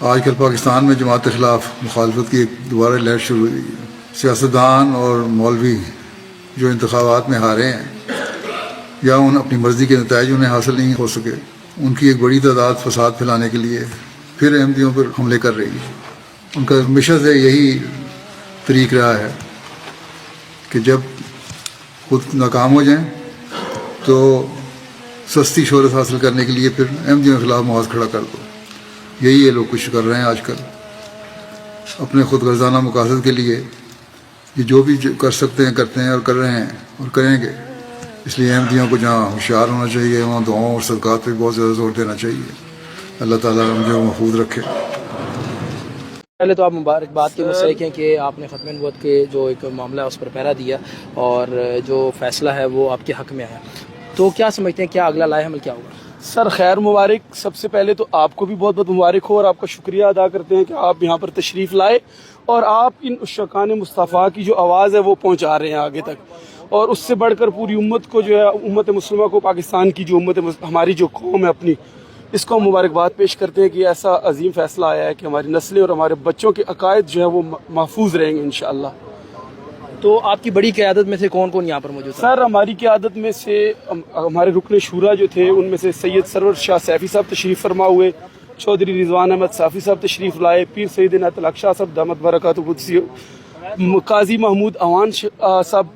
آج کل پاکستان میں جماعت کے خلاف مخالفت کی ایک دوبارہ لہر شروع ہوئی ہے۔ سیاستدان اور مولوی جو انتخابات میں ہارے ہیں یا اپنی مرضی کے نتائج انہیں حاصل نہیں ہو سکے، ان کی ایک بڑی تعداد فساد پھیلانے کے لیے پھر احمدیوں پر حملے کر رہی ہے۔ ان کا ہمیشہ سے یہی طریق رہا ہے کہ جب خود ناکام ہو جائیں تو سستی شہرت حاصل کرنے کے لیے پھر احمدیوں کے خلاف محاذ کھڑا کر دو۔ یہی یہ لوگ کچھ کر رہے ہیں آج کل اپنے خود غرضانہ مقاصد کے لیے۔ یہ جو بھی کر سکتے ہیں کرتے ہیں اور کر رہے ہیں اور کریں گے۔ اس لیے احمدیوں کو جہاں ہوشیار ہونا چاہیے، وہاں دعاؤں اور صدقات پہ بہت زیادہ زور دینا چاہیے۔ اللہ تعالیٰ مجھے محفوظ رکھے۔ پہلے تو آپ مبارکباد کے مستحق ہیں کہ آپ نے ختم نبوت کے جو ایک معاملہ ہے اس پر پہرا دیا اور جو فیصلہ ہے وہ آپ کے حق میں ہے، تو کیا سمجھتے ہیں کیا اگلا لائحہ عمل کیا ہوگا؟ سر خیر مبارک، سب سے پہلے تو آپ کو بھی بہت بہت مبارک ہو اور آپ کا شکریہ ادا کرتے ہیں کہ آپ یہاں پر تشریف لائے اور آپ ان عشاقان مصطفیٰ کی جو آواز ہے وہ پہنچا رہے ہیں آگے تک، اور اس سے بڑھ کر پوری امت کو جو ہے، امت مسلمہ کو، پاکستان کی جو ہماری جو قوم ہے اپنی، اس کو مبارکباد پیش کرتے ہیں کہ ایسا عظیم فیصلہ آیا ہے کہ ہماری نسلیں اور ہمارے بچوں کے عقائد جو ہیں وہ محفوظ رہیں گے انشاءاللہ۔ تو آپ کی بڑی قیادت میں سے کون کون یہاں پر موجود ہے؟ سر ہماری قیادت میں سے ہمارے رکن شورا جو تھے ان میں سے سید سرور شاہ سیفی صاحب تشریف فرما ہوئے، چودھری رضوان احمد صافی صاحب تشریف لائے، پیر سید عنایت الحق شاہ صاحب دامت برکاتہ القدسی، قاضی محمود اوان صاحب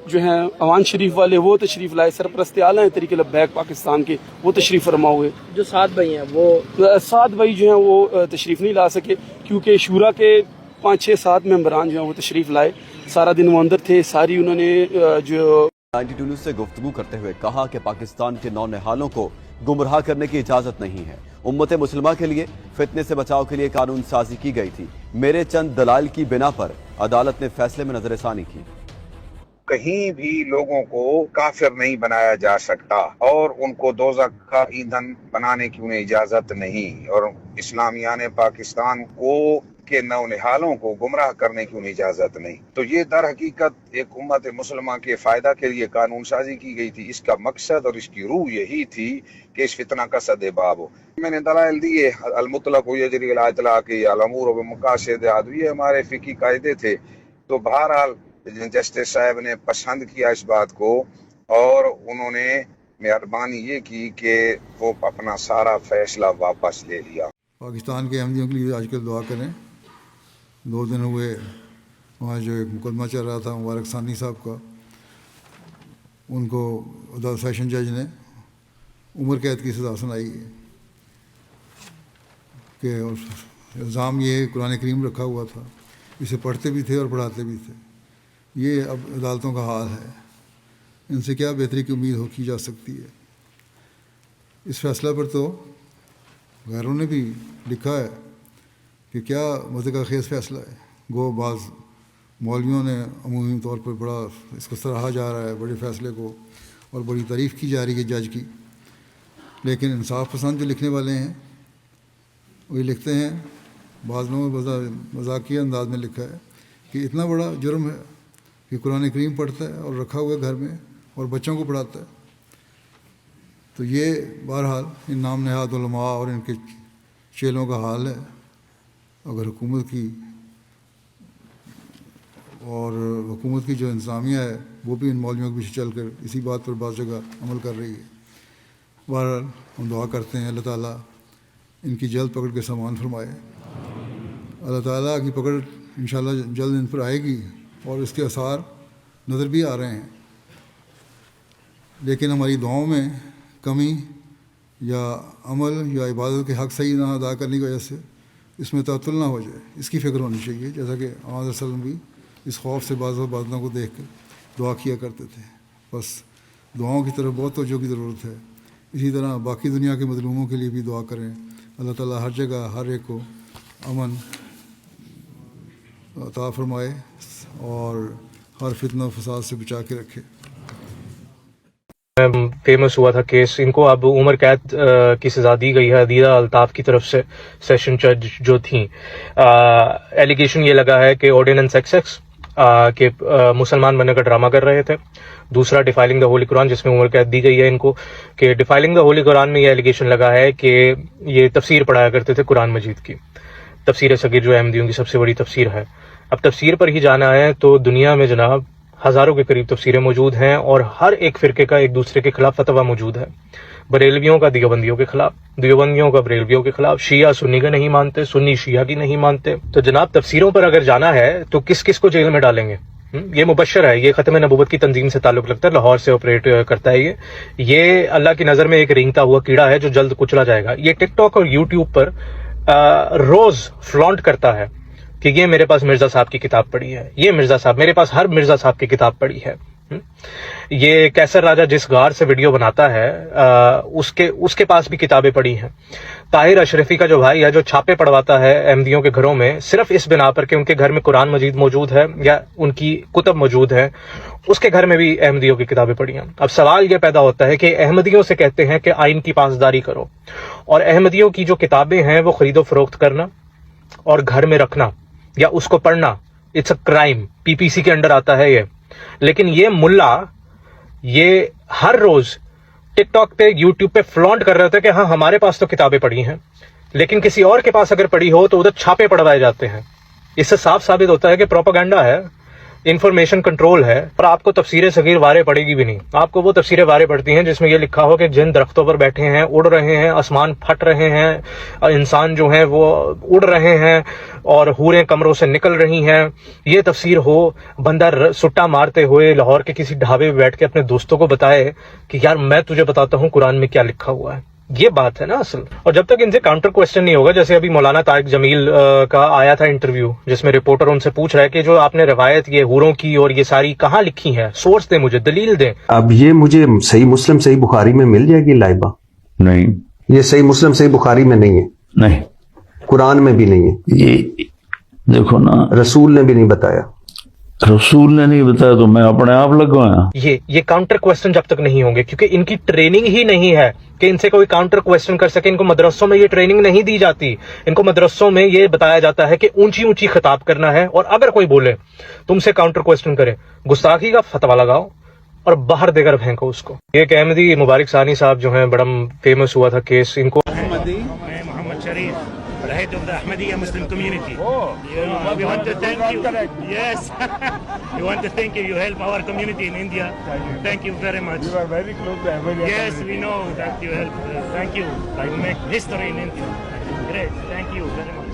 جو ہیں اوان شریف والے وہ تشریف لائے، سرپرست اعلیٰ ہیں طریق لبیک پاکستان کے وہ تشریف فرما ہوئے۔ جو 7 بھائی ہیں وہ 7 بھائی جو ہیں وہ تشریف نہیں لا سکے کیونکہ شورا کے 5-6-7 ممبران جو ہیں وہ تشریف لائے، سارا دن وہ اندر تھے، ساری انہوں نے جو 92 نیوز سے گفتگو کرتے ہوئے کہا کہ پاکستان کے نونہالوں کو گمراہ کرنے کی اجازت نہیں ہے۔ امت مسلمہ کے لیے فتنے سے بچاؤ کے لیے قانون سازی کی گئی تھی، میرے چند دلائل کی بنا پر عدالت نے فیصلے میں نظر ثانی کی۔ کہیں بھی لوگوں کو کافر نہیں بنایا جا سکتا اور ان کو دوزخ کا ایندھن بنانے کی انہیں اجازت نہیں، اور اسلامیان پاکستان کو کے نونہالوں کو گمراہ کرنے کی انہیں اجازت نہیں۔ تو یہ در حقیقت ایک امت مسلمہ کے فائدہ کے لیے قانون سازی کی گئی تھی۔ اس کا مقصد اور اس کی روح یہی تھی کہ اس فتنہ کا سدباب ہو۔ میں نے دلائل دیے، المطلق یجری علی اطلاق الامور بمقاصد عدویہ ہمارے فقہی قاعدے تھے، تو بہرحال جسٹس صاحب نے پسند کیا اس بات کو اور انہوں نے مہربانی یہ کی کہ وہ اپنا سارا فیصلہ واپس لے لیا۔ پاکستان کے احمدیوں کے لیے آج کل دعا کریں۔ 2 دن ہوئے وہاں جو ایک مقدمہ چل رہا تھا مبارک ثانی صاحب کا، ان کو عدالت سیشن جج نے عمر قید کی سزا سنائی ہے کہ الزام یہ قرآن کریم رکھا ہوا تھا، اسے پڑھتے بھی تھے اور پڑھاتے بھی تھے۔ یہ اب عدالتوں کا حال ہے، ان سے کیا بہتری کی امید کی جا سکتی ہے؟ اس فیصلہ پر تو غیروں نے بھی لکھا ہے کہ کیا مزے کا خیز فیصلہ ہے۔ گو بعض مولویوں نے عمومی طور پر بڑا اس کو سراہا جا رہا ہے، بڑے فیصلے کو، اور بڑی تعریف کی جا رہی ہے جج کی، لیکن انصاف پسند جو لکھنے والے ہیں وہ یہ لکھتے ہیں، بعض لوگوں نے مذاقیہ انداز میں لکھا ہے کہ اتنا بڑا جرم ہے کہ قرآن کریم پڑھتا ہے اور رکھا ہوا ہے گھر میں اور بچوں کو پڑھاتا ہے۔ تو یہ بہرحال ان نام نہاد علماء اور ان کے چیلوں کا حال ہے۔ اگر حکومت کی جو انتظامیہ ہے وہ بھی ان مولویوں کے پیچھے چل کر اسی بات پر بعض جگہ عمل کر رہی ہے۔ بہرحال ہم دعا کرتے ہیں اللہ تعالیٰ ان کی جلد پکڑ کے سامان فرمائے۔ اللہ تعالیٰ کی پکڑ انشاءاللہ جلد ان پر آئے گی اور اس کے آثار نظر بھی آ رہے ہیں، لیکن ہماری دعاؤں میں کمی یا عمل یا عبادت کے حق صحیح نہ ادا کرنے کی وجہ سے اس میں تعطل نہ ہو جائے، اس کی فکر ہونی چاہیے، جیسا کہ آن علیہ وسلم بھی اس خوف سے بعض باتوں کو دیکھ کر دعا کیا کرتے تھے۔ بس دعاؤں کی طرف بہت توجہ کی ضرورت ہے۔ اسی طرح باقی دنیا کے مظلوموں کے لیے بھی دعا کریں، اللہ تعالیٰ ہر جگہ ہر ایک کو امن عطا فرمائے اور ہر فتنہ و فساد سے بچا کے رکھے۔ فیمس ہوا تھا کیس، ان کو اب عمر قید کی سزا دی گئی ہے عدیدہ الطاف کی طرف سے، سیشن جج جو تھیں۔ ایلیگیشن یہ لگا ہے کہ آرڈیننس ایکس کہ مسلمان بننے کا ڈرامہ کر رہے تھے۔ دوسرا ڈیفائلنگ دا ہولی قرآن، جس میں عمر قید دی گئی ہے ان کو، کہ ڈیفائلنگ دا ہولی قرآن میں یہ ایلیگیشن لگا ہے کہ یہ تفسیر پڑھایا کرتے تھے قرآن مجید کی۔ تفسیر صغیر جو احمدیوں کی سب سے بڑی تفسیر ہے. اب تفسیر پر ہی جانا ہے تو دنیا میں جناب ہزاروں کے قریب تفسیریں موجود ہیں اور ہر ایک فرقے کا ایک دوسرے کے خلاف فتویٰ موجود ہے. بریلویوں کا دیوبندیوں کے خلاف، دیوبندیوں کا بریلویوں کے خلاف، شیعہ سنی کا نہیں مانتے، سنی شیعہ کی نہیں مانتے. تو جناب تفسیروں پر اگر جانا ہے تو کس کس کو جیل میں ڈالیں گے؟ یہ مبشر ہے، یہ ختم نبوت کی تنظیم سے تعلق لگتا ہے، لاہور سے آپریٹ کرتا ہے. یہ اللہ کی نظر میں ایک رینگتا ہوا کیڑا ہے جو جلد کچلا جائے گا. یہ ٹک ٹاک اور یوٹیوب پر روز فلانٹ کرتا ہے کہ یہ میرے پاس مرزا صاحب کی کتاب پڑھی ہے، یہ مرزا صاحب، میرے پاس ہر مرزا صاحب کی کتاب پڑھی ہے. یہ کیسر راجہ جس غار سے ویڈیو بناتا ہے اس کے پاس بھی کتابیں پڑھی ہیں. طاہر اشرفی کا جو بھائی ہے جو چھاپے پڑھواتا ہے احمدیوں کے گھروں میں صرف اس بنا پر کہ ان کے گھر میں قرآن مجید موجود ہے یا ان کی کتب موجود ہے، اس کے گھر میں بھی احمدیوں کی کتابیں پڑھی ہیں. اب سوال یہ پیدا ہوتا ہے کہ احمدیوں سے کہتے ہیں کہ آئین کی پاسداری کرو، اور احمدیوں کی جو کتابیں ہیں وہ خرید و فروخت کرنا اور گھر میں رکھنا یا اس کو پڑھنا اٹس اے کرائم، پی پی سی کے انڈر آتا ہے یہ. لیکن یہ ملا یہ ہر روز ٹک ٹاک پہ یوٹیوب پہ فلانٹ کر رہے تھے کہ ہاں ہمارے پاس تو کتابیں پڑھی ہیں، لیکن کسی اور کے پاس اگر پڑھی ہو تو ادھر چھاپے پڑھوائے جاتے ہیں. اس سے صاف ثابت ہوتا ہے کہ پروپیگنڈا ہے، انفارمیشن کنٹرول ہے. اور آپ کو تفسیر صغیر وارے پڑے گی بھی نہیں. آپ کو وہ تفسیریں وارے پڑتی ہیں جس میں یہ لکھا ہو کہ جن درختوں پر بیٹھے ہیں اڑ رہے ہیں، آسمان پھٹ رہے ہیں، انسان جو ہیں وہ اڑ رہے ہیں اور حوریں کمروں سے نکل رہی ہیں. یہ تفسیر ہو بندہ سٹا مارتے ہوئے لاہور کے کسی ڈھابے پہ بیٹھ کے اپنے دوستوں کو بتائے کہ یار میں تجھے بتاتا ہوں قرآن میں کیا لکھا ہوا ہے. یہ بات ہے نا اصل. اور جب تک ان سے کاؤنٹر کوسچن نہیں ہوگا، جیسے ابھی مولانا طارق جمیل کا آیا تھا انٹرویو جس میں رپورٹر ان سے پوچھ رہا ہے کہ جو آپ نے روایت یہ حوروں کی اور یہ ساری کہاں لکھی ہیں، سورس دیں مجھے، دلیل دیں. اب یہ مجھے صحیح مسلم صحیح بخاری میں مل جائے گی لائبہ؟ نہیں، یہ صحیح مسلم صحیح بخاری میں نہیں ہے، نہیں، قرآن میں بھی نہیں ہے، یہ دیکھو نا، رسول نے بھی نہیں بتایا. رسول نے نہیں بتایا تو میں اپنے آپ لگوایا. یہ کاؤنٹر کوسچن جب تک نہیں ہوں گے، کیونکہ ان کی ٹریننگ ہی نہیں ہے کہ ان سے کوئی کاؤنٹر کوسچن کر سکے. ان کو مدرسوں میں یہ ٹریننگ نہیں دی جاتی. ان کو مدرسوں میں یہ بتایا جاتا ہے کہ اونچی اونچی خطاب کرنا ہے، اور اگر کوئی بولے تم سے کاؤنٹر کوسچن کرے، گستاخی کا فتویٰ لگاؤ اور باہر دے کر پھینکو اس کو. ایک احمدی مبارک ثانی صاحب جو ہیں بڑا فیمس ہوا تھا کیس، ان کو محمد شریف, the head of the Ahmadiyya Muslim community. We want to thank you. Yes, we want to thank you. You help our community in India. Thank you very much. You are very close to Ahmadiyya. Yes, we know that you help. Thank you. You make history in India. Great. Thank you very much.